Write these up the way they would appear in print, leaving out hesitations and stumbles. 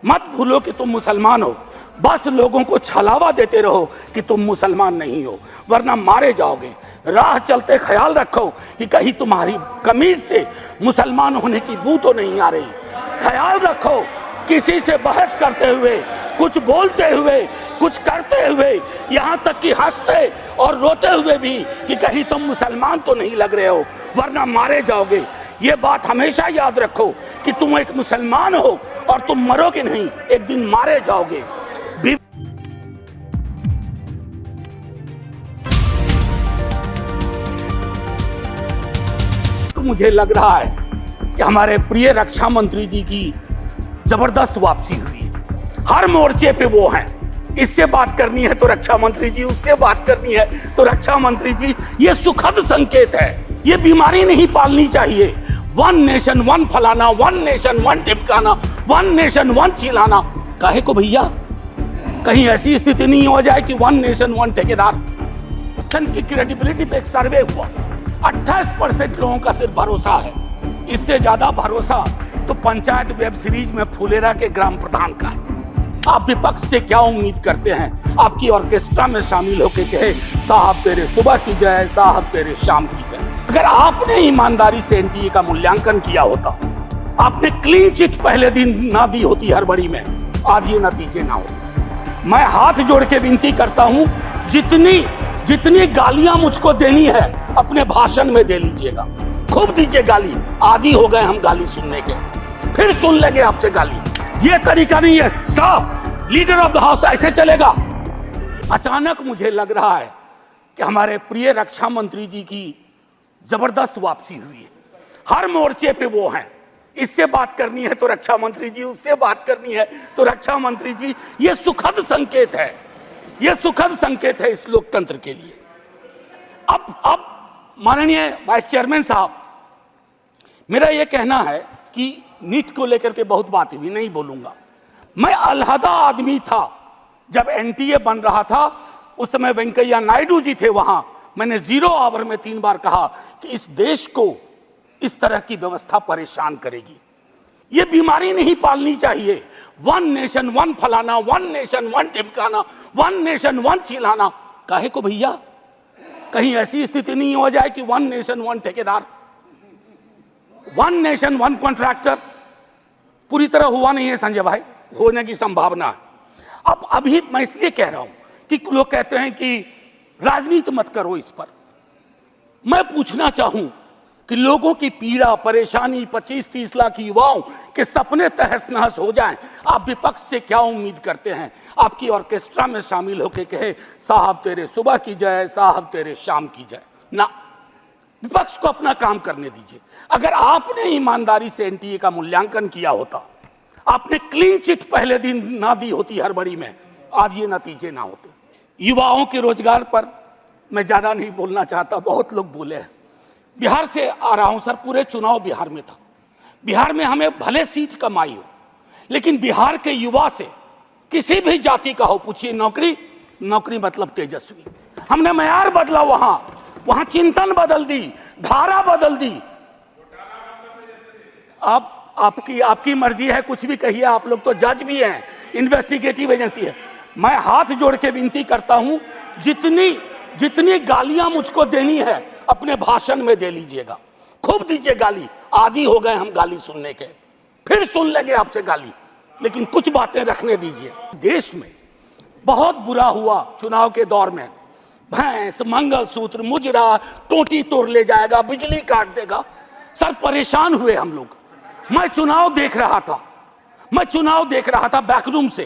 मत भूलो कि तुम मुसलमान हो। बस लोगों को छलावा देते रहो कि तुम मुसलमान नहीं हो, वरना मारे जाओगे। राह चलते ख्याल रखो कि कहीं तुम्हारी कमीज से मुसलमान होने की बू तो नहीं आ रही। ख्याल रखो किसी से बहस करते हुए, कुछ बोलते हुए, कुछ करते हुए, यहाँ तक कि हंसते और रोते हुए भी कि कहीं तुम मुसलमान तो नहीं लग रहे हो, वरना मारे जाओगे। ये बात हमेशा याद रखो कि तुम एक मुसलमान हो और तुम मरोगे नहीं, एक दिन मारे जाओगे। मुझे लग रहा है कि हमारे प्रिय रक्षा मंत्री जी की जबरदस्त वापसी हुई है। हर मोर्चे पे वो हैं। इससे बात करनी है तो रक्षा मंत्री जी, उससे बात करनी है तो रक्षा मंत्री जी। ये सुखद संकेत है। ये बीमारी नहीं पालनी चाहिए। वन नेशन वन फलाना, वन नेशन वन टिपकाना, वन नेशन वन चिल्लाना। काहे को भैया? कहीं ऐसी स्थिति नहीं हो जाए कि वन नेशन वन ठेकेदार। की क्रेडिबिलिटी पे एक सर्वे हुआ, 28% लोगों का सिर्फ भरोसा है। इससे ज्यादा भरोसा तो पंचायत वेब सीरीज में फुलेरा के ग्राम प्रधान का है। आप विपक्ष से क्या उम्मीद करते हैं? आपकी ऑर्केस्ट्रा में शामिल होकर कहे साहब तेरे सुबह की जय, साहब तेरे शाम की जय। अगर आपने ईमानदारी से एनटीए का मूल्यांकन किया होता, आपने क्लीन चिट पहले दिन ना दी होती हड़बड़ी में, आज ये नतीजे ना हो। मैं हाथ जोड़ के विनती करता हूं, जितनी गालियां मुझको देनी है अपने भाषण में दे लीजिएगा, खूब दीजिए गाली। आदी हो गए हम गाली सुनने के, फिर सुन लेंगे आपसे गाली। ये तरीका नहीं है साहब, लीडर ऑफ द हाउस ऐसे चलेगा। अचानक मुझे लग रहा है कि हमारे प्रिय रक्षा मंत्री जी की जबरदस्त वापसी हुई है। हर मोर्चे पे वो हैं। इससे बात करनी है तो रक्षा मंत्री जी, उससे बात करनी है तो रक्षा मंत्री जी। ये सुखद संकेत है, ये सुखद संकेत है इस लोकतंत्र के लिए। अब माननीय वाइस चेयरमैन साहब, मेरा ये कहना है कि नीट को लेकर के बहुत बात हुई, नहीं बोलूंगा। मैं अलहदा आदमी था जब एनटीए बन रहा था, उस समय वेंकैया नायडू जी थे वहां। मैंने 0 आवर में 3 बार कहा कि इस देश को इस तरह की व्यवस्था परेशान करेगी। ये बीमारी नहीं पालनी चाहिए। वन नेशन वन फलाना, वन नेशन वन टिपकाना, वन नेशन वन चिल्लाना। काहे को भैया? कहीं ऐसी स्थिति नहीं हो जाए कि वन नेशन वन ठेकेदार, वन नेशन वन कॉन्ट्रैक्टर। पूरी तरह हुआ नहीं है संजय भाई, होने की संभावना है। अब अभी मैं इसलिए कह रहा हूं कि लोग कहते हैं कि राजनीति मत करो इस पर। मैं पूछना चाहूं कि लोगों की पीड़ा परेशानी, 25-30 लाख युवाओं के सपने तहस नहस हो जाएं, आप विपक्ष से क्या उम्मीद करते हैं? आपकी ऑर्केस्ट्रा में शामिल होकर कहे साहब तेरे सुबह की जय, साहब तेरे शाम की जय। ना, विपक्ष को अपना काम करने दीजिए। अगर आपने ईमानदारी से एनटीए का मूल्यांकन किया होता, आपने क्लीन चिट पहले दिन ना दी होती हड़बड़ी में, आज ये नतीजे ना होते। युवाओं के रोजगार पर मैं ज्यादा नहीं बोलना चाहता, बहुत लोग बोले हैं। बिहार से आ रहा हूं सर, पूरे चुनाव बिहार में था। बिहार में हमें भले सीट कम आई हो, लेकिन बिहार के युवा से किसी भी जाति का हो, पूछिए नौकरी मतलब तेजस्वी। हमने मयार बदला, वहां चिंतन बदल दी, धारा बदल दी। अब आपकी मर्जी है, कुछ भी कहिए। आप लोग तो जज भी हैं, इन्वेस्टिगेटिव एजेंसी है। मैं हाथ जोड़ के विनती करता हूं, जितनी गालियां मुझको देनी है अपने भाषण में दे लीजिएगा, खूब दीजिए गाली। आदी हो गए हम गाली सुनने के, फिर सुन लेंगे आपसे गाली, लेकिन कुछ बातें रखने दीजिए। देश में बहुत बुरा हुआ चुनाव के दौर में। भैंस, मंगलसूत्र, मुजरा, टोटी तोड़ ले जाएगा, बिजली काट देगा। सर परेशान हुए हम लोग। मैं चुनाव देख रहा था बैकरूम से,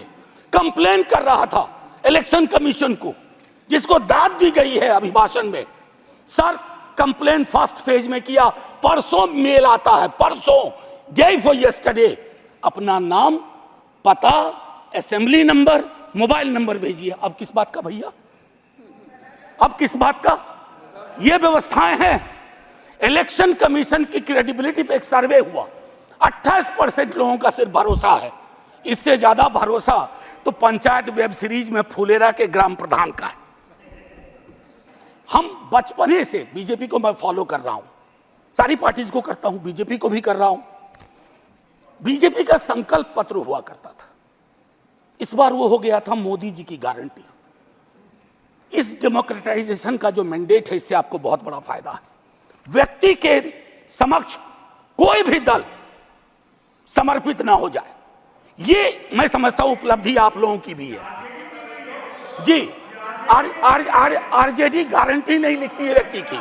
कंप्लेन कर रहा था इलेक्शन कमीशन को, जिसको दाद दी गई है अभिभाषण में। सर कंप्लेन फर्स्ट फेज में किया, परसों मेल आता है, परसों डे फॉर यस्टरडे, अपना नाम, पता, असेंबली नंबर, मोबाइल नंबर भेजिए। अब किस बात का भैया? अब किस बात का? ये व्यवस्थाएं हैं। इलेक्शन कमीशन की क्रेडिबिलिटी पे एक सर्वे हुआ, 28% लोगों का सिर्फ भरोसा है। इससे ज्यादा भरोसा तो पंचायत वेब सीरीज में फुलेरा के ग्राम प्रधान का है। हम बचपने से बीजेपी को मैं फॉलो कर रहा हूं, सारी पार्टीज को करता हूं, बीजेपी को भी कर रहा हूं। बीजेपी का संकल्प पत्र हुआ करता था, इस बार वो हो गया था मोदी जी की गारंटी। इस डेमोक्रेटाइजेशन का जो मैंडेट है, इससे आपको बहुत बड़ा फायदा है। व्यक्ति के समक्ष कोई भी दल समर्पित ना हो जाए, ये मैं समझता हूं उपलब्धि आप लोगों की भी है जी। आरजेडी गारंटी नहीं लिखती है व्यक्ति की।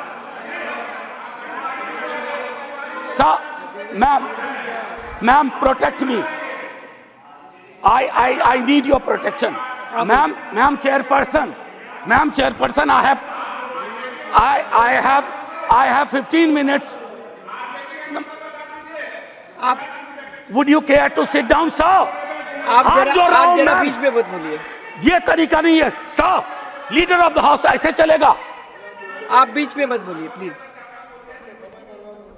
Ma'am protect me, I need your protection. Ma'am chairperson, I have 15 minutes. आप Would you care to sit down, sir? आप जरा बीच में मत बोलिए। ये तरीका नहीं है sir, leader of the house ऐसे चलेगा? आप बीच में मत बोलिए प्लीज।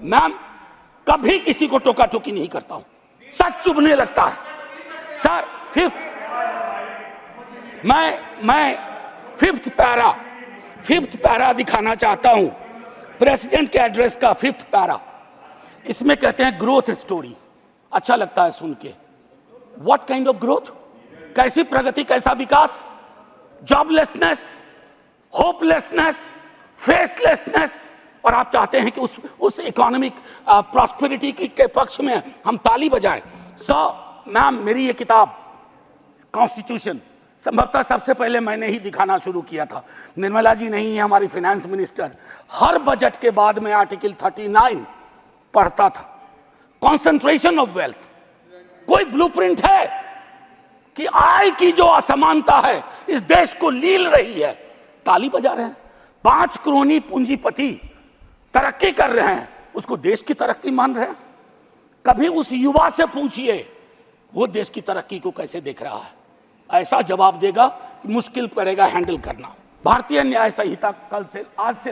मैम कभी किसी को टोका टोकी नहीं करता हूं, सच चुभने लगता है सर। मैं फिफ्थ पैरा दिखाना चाहता हूं, प्रेसिडेंट के एड्रेस का फिफ्थ पैरा। इसमें कहते हैं ग्रोथ स्टोरी, अच्छा लगता है सुन के। What kind of growth? कैसी प्रगति, कैसा विकास? Joblessness, hopelessness, फेसलेसनेस। और आप चाहते हैं कि उस इकोनॉमिक प्रॉस्पेरिटी के पक्ष में हम ताली बजाएं। मैम मेरी ये किताब कॉन्स्टिट्यूशन संभवतः सबसे पहले मैंने ही दिखाना शुरू किया था। निर्मला जी नहीं है हमारी फाइनेंस मिनिस्टर, हर बजट के बाद में आर्टिकल 39 पढ़ता था। कॉन्सेंट्रेशन ऑफ वेल्थ, कोई ब्लूप्रिंट है कि आय की जो असमानता है इस देश को लील रही है, ताली बजा रहे हैं। 5 करोड़ पूंजीपति तरक्की कर रहे हैं, उसको देश की तरक्की मान रहे हैं। कभी उस युवा से पूछिए वो देश की तरक्की को कैसे देख रहा है, ऐसा जवाब देगा कि मुश्किल पड़ेगा हैंडल करना। भारतीय न्याय संहिता आज से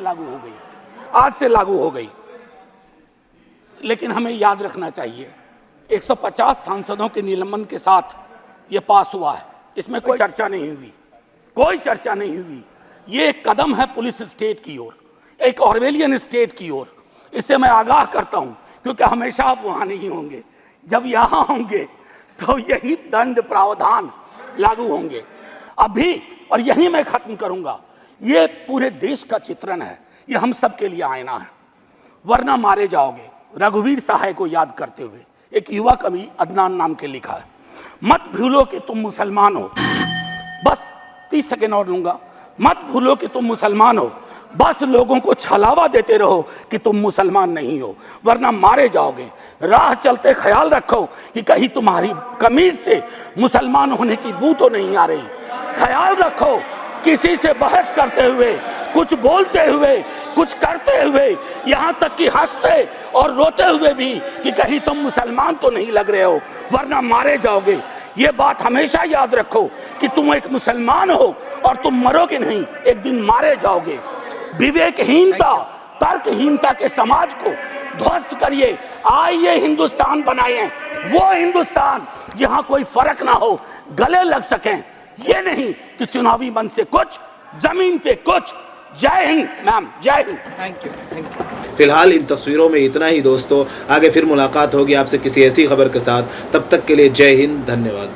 लागू हो गई, लेकिन हमें याद रखना चाहिए 150 सांसदों के निलंबन के साथ यह पास हुआ है। इसमें कोई चर्चा नहीं हुई। ये एक कदम है पुलिस स्टेट की ओर, एक ऑर्वेलियन स्टेट की ओर। इससे मैं आगाह करता हूं, क्योंकि हमेशा आप वहां नहीं होंगे। जब यहां होंगे तो यही दंड प्रावधान लागू होंगे अभी। और यही मैं खत्म करूंगा। ये पूरे देश का चित्रण है, ये हम सब के लिए आईना है, वरना मारे जाओगे। रघुवीर सहाय को याद करते हुए एक युवा कवि अदनान नाम के लिखा है, मत भूलो कि तुम मुसलमान हो। बस 30 सेकेंड और लूंगा। मत भूलो कि तुम मुसलमान हो, बस लोगों को छलावा देते रहो कि तुम मुसलमान नहीं हो, वरना मारे जाओगे। राह चलते ख्याल रखो कि कहीं तुम्हारी कमीज से मुसलमान होने की बू तो नहीं आ रही। ख्याल रखो किसी से बहस करते हुए, कुछ बोलते हुए, कुछ करते हुए, यहां तक कि हंसते और रोते हुए भी कि कहीं तुम मुसलमान तो नहीं लग रहे हो, वरना मारे जाओगे। ये बात हमेशा याद रखो कि तुम एक मुसलमान हो और तुम मरोगे नहीं, एक दिन मारे जाओगे। विवेकहीनता, तर्कहीनता के समाज को ध्वस्त करिए। आइए हिंदुस्तान बनाएं, वो हिंदुस्तान जहां कोई फर्क ना हो, गले लग सकें। ये नहीं कि चुनावी मंच से कुछ, जमीन पे कुछ। जय हिंद मैम, जय हिंद। Thank you. फिलहाल इन तस्वीरों में इतना ही दोस्तों, आगे फिर मुलाकात होगी आपसे किसी ऐसी खबर के साथ। तब तक के लिए जय हिंद, धन्यवाद।